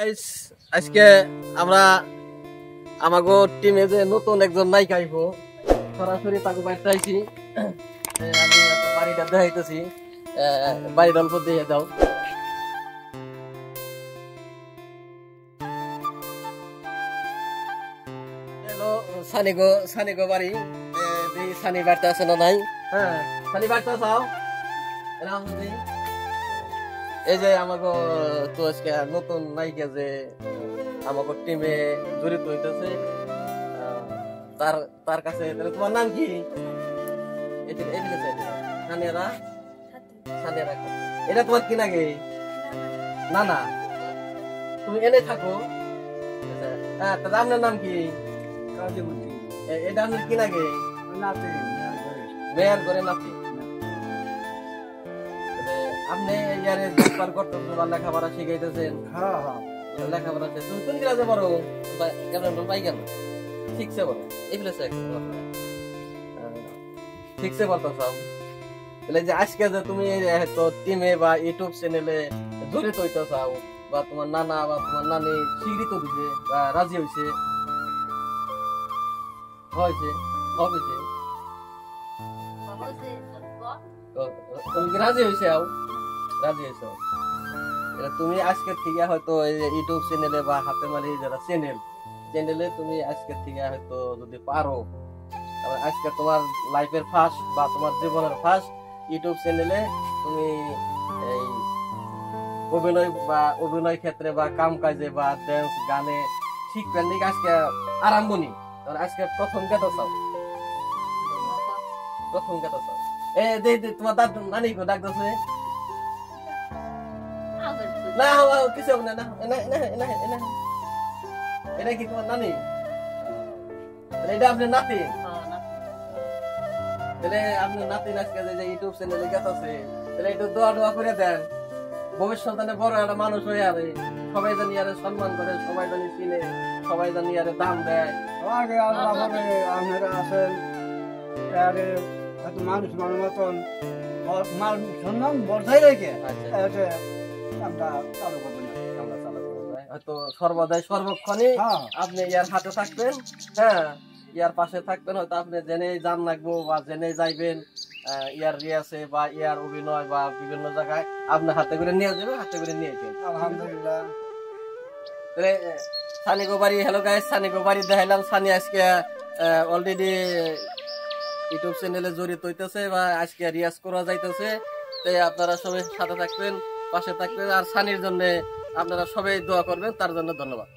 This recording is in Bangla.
গাইস আজকে আমরা আমাগো টিমে যে নতুন একজন নায়িকা আইবো সরাসরি তাকে বাইতে আইছি। আমি বাড়িটা দেখাইতেছি, বাড়ির অল্প দিয়ে দাও। হ্যালো সানিগো বাড়ি, সানি বাড়তে আছে না নাই? হ্যাঁ সানি বাড়তে আসাও। এই যে আমাকে তো আজকে নতুন নায়িকা যে আমাকে টিমে জড়িত হইতেছে, তার তার কাছে তোমার নাম কি? এটা তোমার কি লাগে? না না, তুমি এনে থাকো। আপনার নাম কি? এটা আপনার কি লাগে? মেয়ের ঘরে নাতি। আপনি ইয়ারে জববার করতেছেন বা লেখাপড়া শিখাইতেছেন? হ্যাঁ হ্যাঁ লেখাপড়া। তুমি কোন ক্লাসে পড়ো? পাই কেন শিখছে বলো এগুলো শিখছে বলতো সব। তাহলে যে আজকে যে তুমি হয়তো টিমে বা ইউটিউব চ্যানেলে জড়িত হইতে চাও, বা তোমার নানা বা তোমার নানি স্বীকৃত দিছে বা রাজি হয়েছে, হয়েছে হয়েছে তুমি কি রাজি হয়েছে? রাজি হয়েছ? তুমি আজকে থেকে হয়তো ইউটিউব চ্যানেলে বা হাতে মারি যারা চ্যানেলে তুমি আজকে থেকে হয়তো যদি পারো, আজকে তোমার লাইফের ফার্স্ট বা তোমার জীবনের ফার্স্ট ইউটিউব চ্যানেলে তুমি এই অভিনয় ক্ষেত্রে বা কাম কাজে বা ডান্স গানে শিখবেন নাকি আজকে আরম্ভনি। আজকে প্রথম কেটা চাও? প্রথম কেটা চাও? তোমার দাদু নানি কো ডাক দছে না কিছু হবে না। এটা কি তোমার নানি? এটা আপনার নাতি? তাহলে আপনি নাতি আজকে যে ইউটিউব চ্যানেলে গেছে, তাহলে একটু দোয়া করে দেন ভবিষ্যতে বড় একটা মানুষ হয়ে যাবে, সবাই জানি আরে সম্মান করে, সবাই জানি চিনে, সবাই জানি আরে দাম দেয়। আপনারা আছেন মানুষ মানুষ মতন সম্মান বর্ধাই রেখে আমরা চালু করবো না, আমরা চালু করবো হয়তো সর্বদাই সর্বক্ষণে আপনি ইয়ার হাতে থাকবেন। হ্যাঁ ইয়ার পাশে থাকবেন, হয়তো আপনি জেনে যান লাগবো বা জেনে যাইবেন ইয়ার রিয়াসে বা ইয়ার অভিনয় বা বিভিন্ন জায়গায় আপনার হাতে করে নিয়ে যাবে, হাতে করে নিয়ে যাবেন। আলহামদুলিল্লাহ। সানিগো বাড়ি, হ্যালো গাইস, সানিগো বাড়ি দেখাইলাম। সানি আজকে অলরেডি ইউটিউব চ্যানেলে জড়িত হইতেছে বা আজকে রিয়াজ করা যাইতেছে। তাই আপনারা সবাই সাথে থাকবেন, পাশে থাকবেন, আর সানির জন্য আপনারা সবাই দোয়া করবেন। তার জন্য ধন্যবাদ।